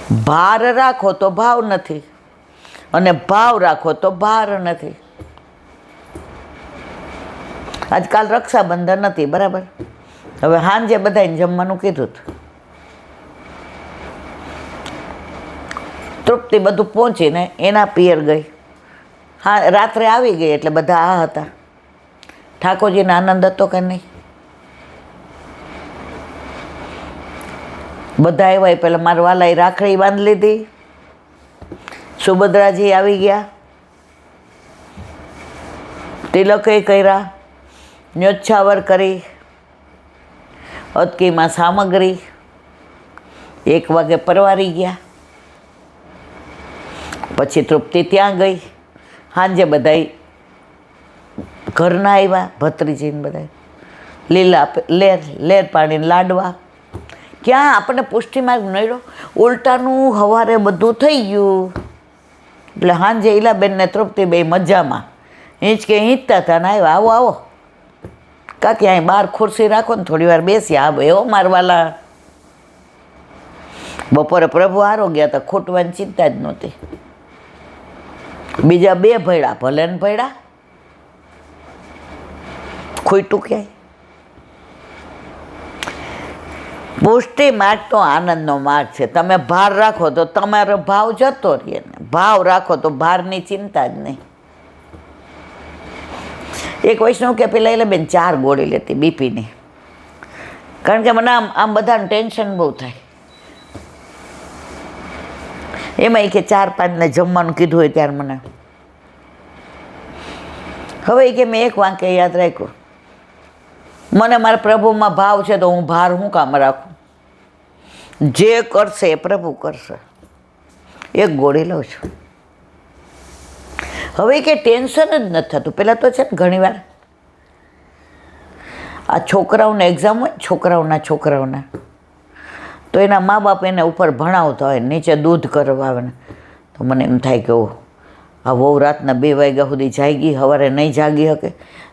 ભાર રાખો તો ભાવ નથી, અને ભાવ રાખો તો ભાર નથી. આજકાલ રક્ષાબંધન નથી, બરાબર? હવે સાંજે બધાને જમવાનું કીધું હતું. તૃપ્તિ બધું પહોંચીને એના પિયર ગઈ. હા, રાત્રે આવી ગઈ એટલે બધા આ હતા. ઠાકોરજીને આનંદ હતો કે નહીં? બધા આવ્યા પેલા મારા વાલાએ રાખડી બાંધી લીધી. સુભદ્રાજી આવી ગયા, તિલકે કર્યા, ન્યોછાવર કરી, અતકીમાં સામગ્રી, 1 વાગે પરવારી ગયા. પછી તૃપ્તિ ત્યાં ગઈ. સાંજે બધા ઘરના આવ્યા, ભત્રીજીને બધા લીલા લેર પાડીને લાડવા. ક્યાં આપણને પુષ્ટિમાર્ગ નડ્યો? ઉલટાનું સવારે બધું થઈ ગયું. એટલે સાંજે ઈલાબેનને તૃપ્તિ બે મજામાં હિંચકે હિંચતા હતા ને આવ્યા. આવો આવો કાકી, અહીં બહાર ખુરશી રાખો ને થોડી વાર બેસી. આવો એવો મારવાલા. બપોરે પ્રભુ હારો ગયા હતા, ખૂટવાની ચિંતા જ નહોતી. બીજા 2 ભયડા, ભલે ને ભયડા, ખૂટ્યું ક્યાંય? પુષ્ટિ માર્ગ તો આનંદનો માર્ગ છે. તમે ભાર રાખો તો તમારો ભાવ જતો રહે ને ભાવ રાખો તો ભારની ચિંતા જ નહીં. એક વૈષ્ણવ કે પેલા એટલે બેન 4 ગોળી લેતી બીપીની, કારણ કે મને આમ બધાને ટેન્શન બહુ થાય. એમાં કે 4-5 ને જમવાનું કીધું હોય ત્યારે મને હવે કે મેં એક વાક્ય યાદ રાખ્યું, મને મારા પ્રભુમાં ભાવ છે તો હું ભાર હું કામ રાખું? જે કરશે એ પ્રભુ કરશે. 1 ગોળી લઉં છું. હવે કે ટેન્શન જ નથી થતું. પહેલાં તો છે ને ઘણીવાર આ છોકરાઓને એક્ઝામ હોય, છોકરાઓના તો એના મા બાપ એને ઉપર ભણાવતા હોય, નીચે દૂધ કરવા આવે ને, તો મને એમ થાય કે ઓહ, આ વહુ રાતના 2 વાગ્યા સુધી જાગી, સવારે નહીં જાગી શકે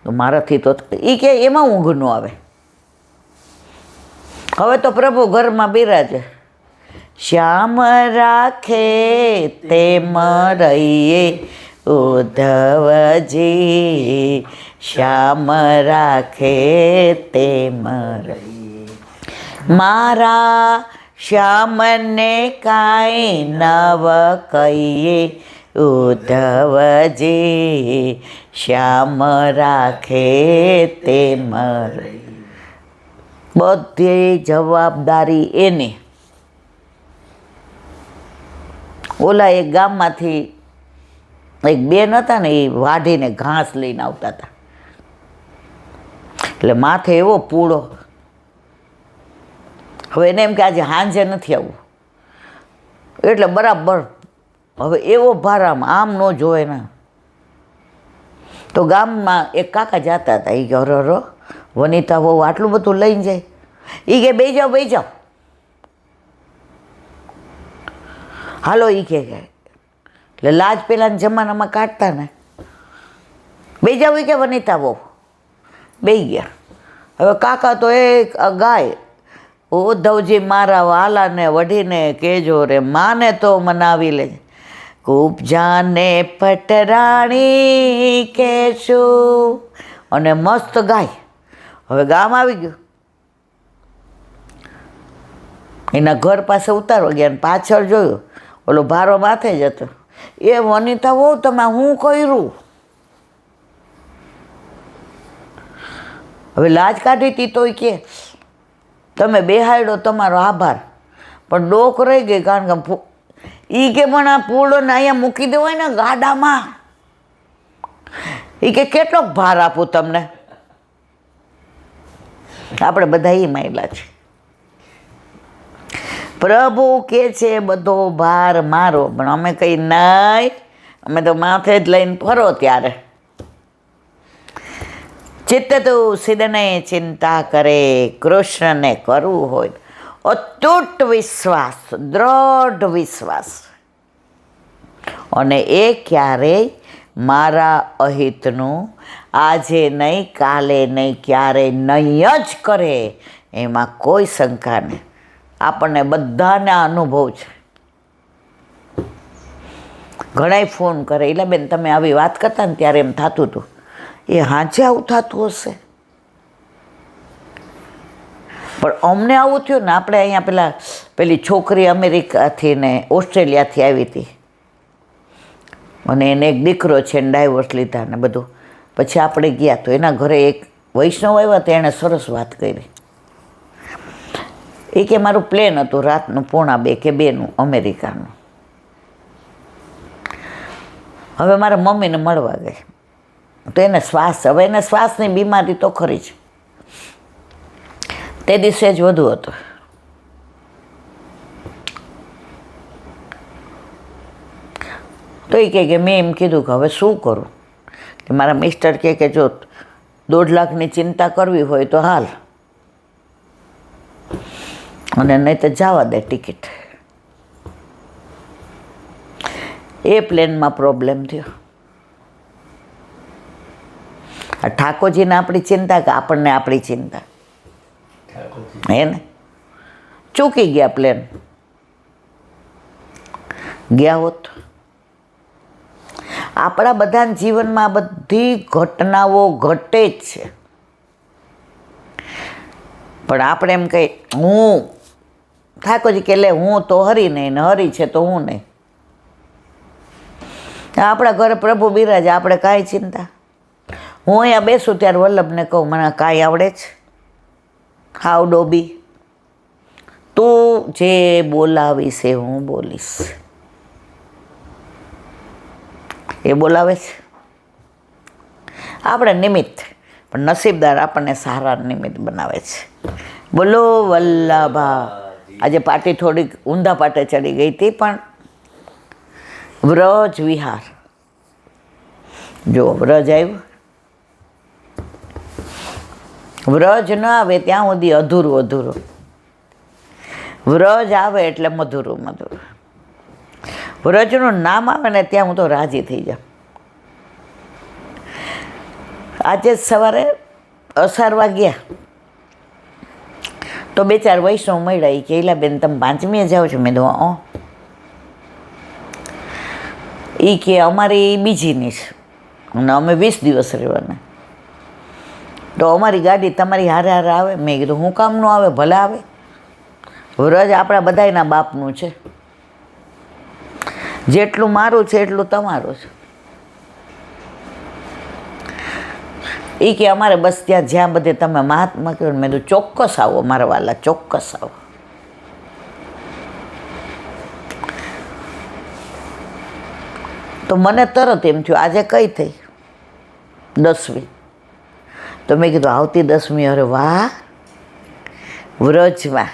તો મારાથી તો એ કે એમાં ઊંઘ ન આવે. હવે તો પ્રભુ ઘરમાં બિરાજે. શ્યામ રાખે તેમ રહીએ ઉદ્ધવજી, શ્યામ રાખે તેમ રહીએ. મારા શ્યામને કાંઈ નવ કહીએ ઉદ્ધવજી, શ્યામ રાખે તેમ રહીએ. બધી જવાબદારી એની. ઓલા એક ગામમાંથી એક બેન હતા ને, એ વાઢીને ઘાસ લઈને આવતા હતા. એટલે માથે એવો પૂળો. હવે એને એમ કે આજે સાંજે નથી આવવું, એટલે બરાબર હવે એવો ભારામાં આમ ન જોવે ને. તો ગામમાં એક કાકા જતા હતા. એ કે અરે વનિતા બહુ આટલું બધું લઈને જાય? એ કે બે જાઓ હાલો. એ કે એટલે લાજ પેલાના જમાનામાં કાઢતા ને, બે જાઓ. એ કે વનિતા બહુ બે ગયા. હવે કાકા તો એક ગાય, ઉદ્ધવજી મારા વાલાને વઢીને કેજો રે, માને તો મનાવી લે. ઉપજાને પટરાણી કેશું, અને મસ્ત ગાય. હવે ગામ આવી ગયું. એના ઘર પાસે ઉતારવા ગયા, પાછળ જોયું ઓલો ભારો માથે જ હતો. એ વનિતા બહુ તમે હું કર્યું? હવે લાજ કાઢી હતી તો કે તમે બેહાડ્યો તમારો આભાર, પણ ડોક રહી ગઈ. કારણ કે એ કે પણ આ પૂળો ને અહીંયા મૂકી દેવાય ને ગાડામાં. એ કે કેટલોક ભાર આપું તમને? આપણે બધા એ માયલા છે. પ્રભુ કે છે બધો ભાર મારો, પણ અમે કઈ નહીં, અમે તો માથે જ લઈને ફરો. ત્યારે ચિત્ત તું સિદ્ધને ચિંતા કરે, કૃષ્ણને કરવું હોય અતૂટ વિશ્વાસ, દ્રઢ વિશ્વાસ, અને એ ક્યારેય મારા અહિતનું આજે નહીં, કાલે નહીં, ક્યારેય નહીં જ કરે. એમાં કોઈ શંકા નહીં. આપણને બધાને અનુભવ છે. ઘણાય ફોન કરે, એટલે બેન તમે આવી વાત કરતા ને ત્યારે એમ થતું હતું એ હાજે આવું થતું હશે. પણ અમને આવું થયું ને, આપણે અહીંયા પેલી છોકરી અમેરિકાથી ને ઓસ્ટ્રેલિયાથી આવી હતી અને એને એક દીકરો છે ને ડાયવોર્સ લીધા ને બધું. પછી આપણે ગયા તો એના ઘરે એક વૈષ્ણવ આવ્યા, તો એણે સરસ વાત કરી. એ કે મારું પ્લેન હતું રાતનું 1:30 કે 2 અમેરિકાનું. હવે મારા મમ્મીને મળવા ગઈ, તો એને હવે એને શ્વાસની બીમારી તો ખરી જ, તે દિવસે જ વધુ હતો. તો એ કહે કે મેં એમ કીધું કે હવે શું કરું. કે મારા મિસ્ટર કહે કે જો 1.5 લાખની ચિંતા કરવી હોય તો હાલ, અને નહીં તો જવા દે ટિકિટ. એ પ્લેનમાં પ્રોબ્લેમ થયો. આ ઠાકોરજીને આપણી ચિંતા કે આપણને આપણી ચિંતા, હે ને? ચૂકી ગયા પ્લેન. ગયા હોત. આપણા બધાના જીવનમાં આ બધી ઘટનાઓ ઘટે જ છે, પણ આપણે એમ કહી હું ઠાકોરજી કે લે હું તો હરી નહીં ને હરી છે તો હું નહીં. આપણા ઘરે પ્રભુ બિરાજે, આપણે કાંઈ ચિંતા. હું અહીંયા બેસું ત્યારે વલ્લભને કહું મને કાંઈ આવડે છે, હાવ ડોબી, તું જે બોલાવીશ એ હું બોલીશ. એ બોલાવે છે, આપણે નિમિત્ત, પણ નસીબદાર આપણને સારા નિમિત્ત બનાવે છે. બોલો વલ્લભા. આજે પાર્ટી થોડીક ઊંધા પાટે ચડી ગઈ હતી, પણ વ્રજ વિહાર જો વ્રજ આવ્યું. વ્રજ ન આવે ત્યાં સુધી અધૂરું અધૂરું, વ્રજ આવે એટલે મધુરું મધુરું. વ્રજનું નામ આવે ને ત્યાં હું તો રાજી થઈ જાઉં. આજે સવારે અસારવા ગયા તો 2-4 વૈષ્ણવ મળ્યા. એ કે બેન તમે 5મીએ જાઓ છો? મેં કીધું એ કે અમારી બીજીની છે અને અમે 20 દિવસ રહેવાના, તો અમારી ગાડી તમારી હારે હારે આવે. મેં કીધું હું કામ ન આવે? ભલે આવે. વ્રજ આપણા બધાયના બાપનું છે, જેટલું મારું છે એટલું તમારું છે. એ કે અમારે બસ ત્યાં જ્યાં બધે તમે મહાત્મા કહ્યું. મેં કીધું ચોક્કસ આવો મારા વાલા, ચોક્કસ આવો. તો મને તરત એમ થયું આજે કઈ થઈ? 10મી. તો મેં કીધું આવતી 10મી. અરે વાહ, વ્રજમાં.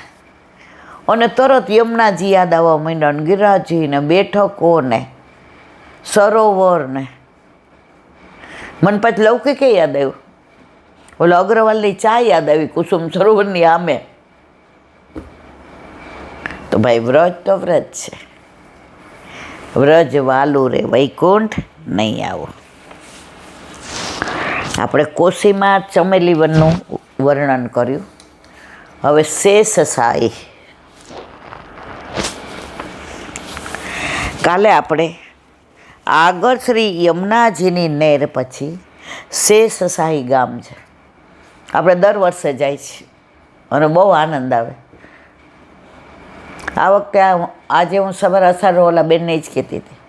અને તરત યમુનાજી યાદ આવવા માંડ્યા, ગિરિરાજજી ને બેઠકો ને સરોવર ને. મને પછી લૌકિક યાદ આવ્યું, ઓલા અગ્રવાલની ચા યાદ આવી કુસુમ સરોવરની આમે. તો ભાઈ વ્રજ તો વ્રજ છે. વ્રજ વાલું રે વૈકુંઠ નહીં આવો. આપણે કોશીમાં ચમેલી વનનું વર્ણન કર્યું. હવે શેષ સાઈ. કાલે આપણે આગળ શ્રી યમુનાજીની નહેર પછી શેષશાહી ગામ છે. આપણે દર વર્ષે જાય છે અને બહુ આનંદ આવે. આ વખતે આજે હું સવારે અસાર ઓલા બેનને જ કહેતી હતી,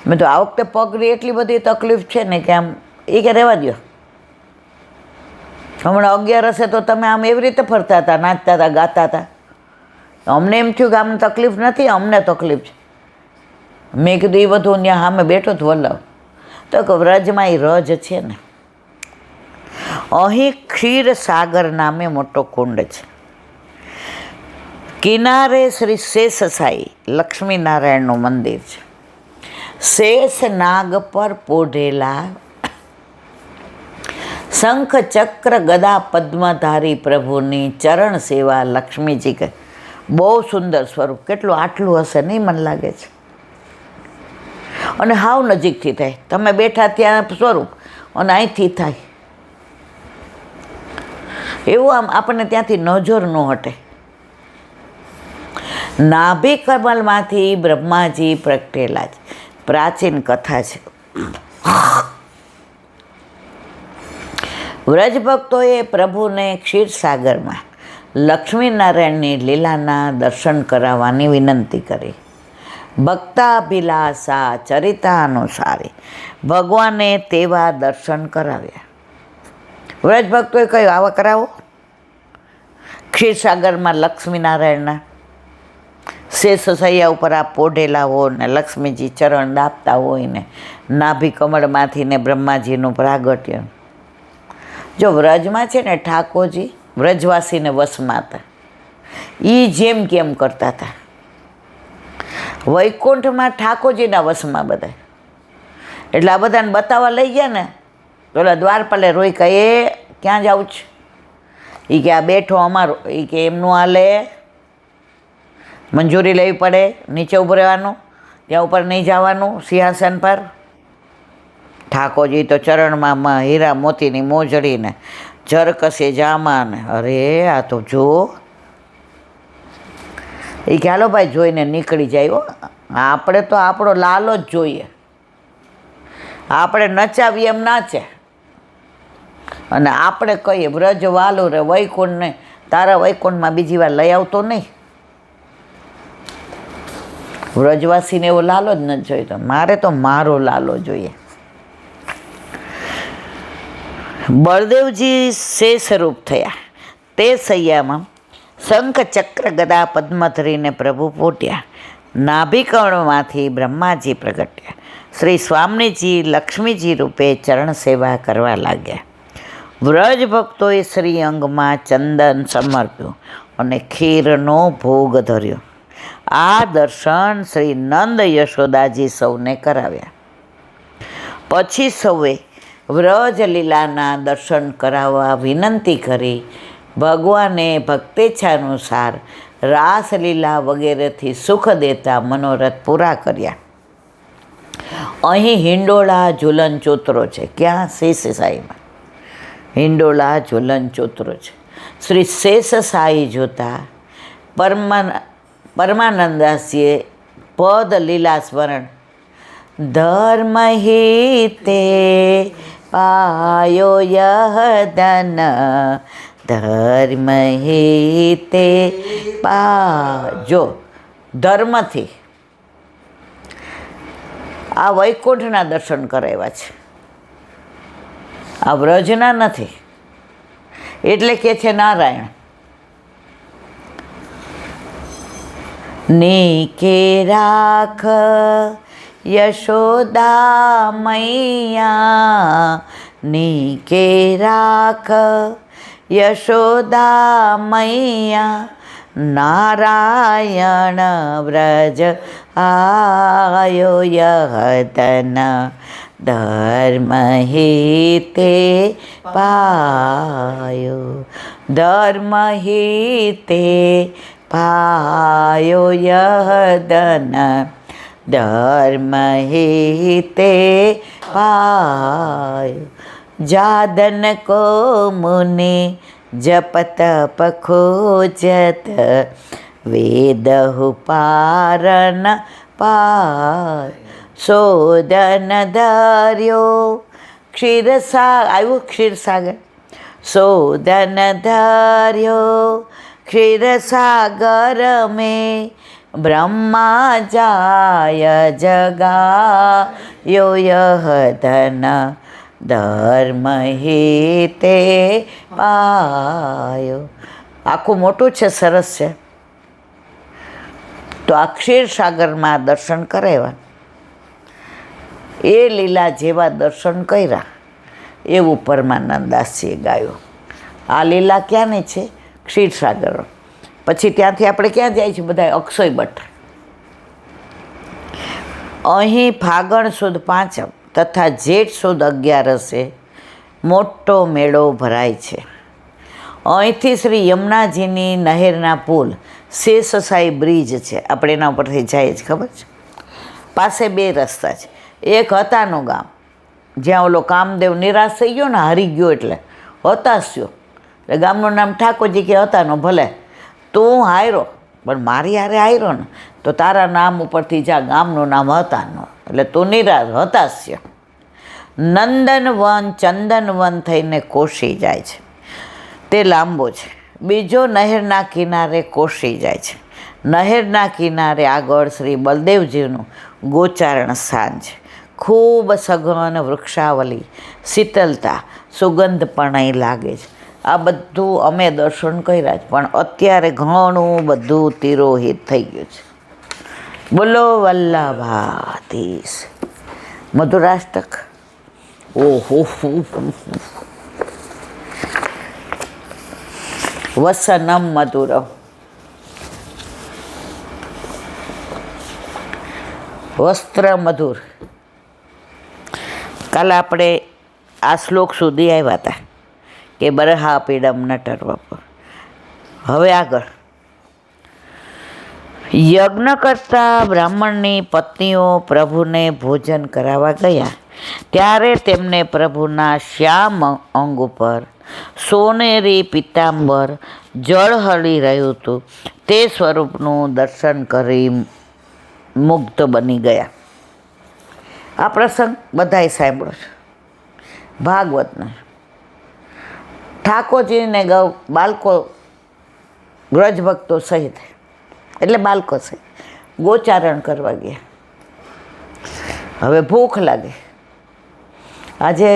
મેં તો આ વખતે પગની એટલી બધી તકલીફ છે ને કે આમ એ કે રહેવા દો. હમણાં 11 હશે તો તમે આમ એવી રીતે ફરતા હતા, નાચતા હતા, ગાતા હતા. અમને એમ થયું કે આમને તકલીફ નથી, અમને તકલીફ છે. મેં કીધું એ બધું ત્યાં સામે બેઠો જ વલ્લભ. તો કે વ્રજમાં એ રજ છે ને, અહીં ક્ષીર સાગર નામે મોટો કુંડ છે. કિનારે શ્રી શેષશાહી લક્ષ્મીનારાયણનું મંદિર છે. શેષ નાગ પર પોઢેલા શંખ ચક્ર ગદા પદ્મધારી પ્રભુની ચરણ સેવા લક્ષ્મીજી કે બહુ સુંદર સ્વરૂપ. કેટલું આટલું હશે નહીં મને લાગે છે. અને હાવ નજીકથી થાય, તમે બેઠા ત્યાં સ્વરૂપ અને અહીંથી થાય એવું. આમ આપણને ત્યાંથી નજર ન હટે. નાભી કમલમાંથી બ્રહ્માજી પ્રગટેલા છે. પ્રાચીન કથા છે. વ્રજભક્તોએ પ્રભુને ક્ષીરસાગરમાં લક્ષ્મીનારાયણની લીલાના દર્શન કરાવવાની વિનંતી કરી. ભક્તાભિલાષા ચરિતાનુસારી ભગવાને તેવા દર્શન કરાવ્યા. વ્રજભક્તોએ કહ્યું, આવા કરાવો. ક્ષીરસાગરમાં લક્ષ્મીનારાયણના શેષશૈયા ઉપર આ પોઢેલા હોય ને લક્ષ્મીજી ચરણ દાબતા હોય ને નાભી કમળમાંથી ને બ્રહ્માજીનું પ્રાગટ્ય. જો વ્રજમાં છે ને ઠાકોરજી વ્રજવાસીને વશમાં હતા. એ જેમ કેમ કરતા હતા. વૈકુંઠમાં ઠાકોરજીના વશમાં બધા. એટલે આ બધાને બતાવવા લઈ ગયા ને તો ઓલા દ્વારપાલે રોઈ કહે, એ ક્યાં જાઉં છે? એ કે આ બેઠો અમારો. એ કે એમનું હાલે, મંજૂરી લેવી પડે, નીચે ઊભું રહેવાનું, ત્યાં ઉપર નહીં જવાનું સિંહાસન પર. ઠાકોરજી તો ચરણમાં હીરા મોતીની મોજડીને જરકસે જામાને, અરે આ તો જો. એ કે હાલો ભાઈ જોઈને નીકળી જાય. હો, આપણે તો આપણો લાલો જ જોઈએ. આપણે નચાવીએ એમ નાચે અને આપણે કહીએ વ્રજ વાલો રે વૈકુંઠને, તારા વૈકુંઠમાં બીજી વાર લઈ આવતો નહીં. વ્રજવાસીને એવો લાલો જ નથી જોઈતો. મારે તો મારો લાલો જોઈએ. બળદેવજી શેષરૂપ થયા. તે સૈયામાં શંખ ચક્ર ગદા પદ્મ ધરીને પ્રભુ પોટ્યા. નાભિકર્ણમાંથી બ્રહ્માજી પ્રગટ્યા. શ્રી સ્વામીજી લક્ષ્મીજી રૂપે ચરણ સેવા કરવા લાગ્યા. વ્રજ ભક્તોએ શ્રી અંગમાં ચંદન સમર્પ્યું અને ખીરનો ભોગ ધર્યો. આ દર્શન શ્રી નંદ યશોદાજી સૌને કરાવ્યા. પછી સૌએ વ્રજલીલાના દર્શન કરાવવા વિનંતી કરી ભગવાને ભક્તેચ્છાનુસાર રાસલીલા વગેરેથી સુખ દેતા મનોરથ પૂરા કર્યા. અહીં હિંડોળા ઝૂલન ચોતરો છે. ક્યાં? શેષસાઈમાં હિંડોળા ઝૂલન ચોતરો છે. શ્રી શેષસાઈ જોતા પરમાનંદાસીએ પદ લીલા સ્મરણ ધર્મ હિતે પાયો યહ ધન ધર્મ હિતે પાજો. ધર્મથી આ વૈકુંઠના દર્શન કરાવ્યા છે, આ વ્રજના નથી. એટલે કે છે નારાયણ નીકે રાખ યશોદા મૈયા, નીકે રાખ યશોદા મૈયા, નારાયણ વ્રજ આયો યહ તન ધર્મ હિતે પાયો, ધર્મ હિતે પાયો યહ ધન ધર્મ હિતે પાયો. જાદન કો મુનિ જપ તપ ખોજત વેદહુ પારન પાય. શોધન ધર્યો આવ્યું ક્ષીરસાગર. શોધન ધર્યો ક્ષીરસાગર મેં બ્રહ્મા જાય જગાયો યહ ધન ધર્મ હિતે પાયો. આખું મોટું છે, સરસ છે. તો આ ક્ષીરસાગરમાં દર્શન કરાવ્યા. એ લીલા જેવા દર્શન કર્યા એવું પરમાનંદાસજીએ ગાયું. આ લીલા ક્યાંની છે? ક્ષીરસાગર. પછી ત્યાંથી આપણે ક્યાં જાય છે બધા? અક્ષય બટ. અહીં ફાગણ સુદ પાંચમ તથા જેઠ સુદ 11 મોટો મેળો ભરાય છે. અહીંથી શ્રી યમુનાજીની નહેરના પુલ શેષસાઈ બ્રિજ છે, આપણે એના ઉપરથી જઈએ જ, ખબર છે? પાસે 2 રસ્તા છે. એક હતાનું ગામ, જ્યાં ઓલો કામદેવ નિરાશ થઈ ગયો ને, હારી ગયો એટલે હતાશ થયો. એટલે ગામનું નામ ઠાકોરજી કે હતાનો, ભલે તું હાર્યો પણ મારી હારે હાર્યો ને, તો તારા નામ ઉપરથી જા ગામનું નામ હતા ન, એટલે તું નિરાશ હતાશ્ય. નંદનવન ચંદનવન થઈને કોશી જાય છે, તે લાંબો છે. બીજો નહેરના કિનારે કોશી જાય છે. નહેરના કિનારે આગળ શ્રી બલદેવજીનું ગોચારણ સ્થાન છે. ખૂબ સઘન વૃક્ષાવલી, શીતલતા, સુગંધ પણ લાગે છે. આ બધું અમે દર્શન કર્યા છે, પણ અત્યારે ઘણું બધું તિરોહિત થઈ ગયું છે. બોલો વલ્લભાધીશ. મધુરાષ્ટક. ઓહો, વસનમ મધુરમ. વસ્ત્ર મધુર. કાલે આપણે આ શ્લોક સુધી આવ્યા હતા કે બરહા પીડમ નટરવપ. હવે આગળ, યજ્ઞ કરતા બ્રાહ્મણની પત્નીઓ પ્રભુને ભોજન કરાવવા ગયા ત્યારે તેમને પ્રભુના શ્યામ અંગ ઉપર સોનેરી પિત્તાંબર ઝળહળી રહ્યું હતું તે સ્વરૂપનું દર્શન કરી મુગ્ધ બની ગયા. આ પ્રસંગ બધાએ સાંભળ્યો છે ભાગવતના. ઠાકોરજીને બાળકો વ્રજ ભક્તો સહિત, એટલે બાળકો સહિત ગોચારણ કરવા ગયા. હવે ભૂખ લાગે. આજે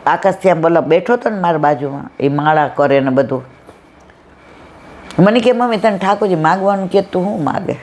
આકાશ ત્યાં બોલો બેઠો હતો ને મારા બાજુમાં, એ માળા કરે ને બધું. મને કે મમ્મી તને ઠાકોરજી માગવાનું કે તું શું માગે?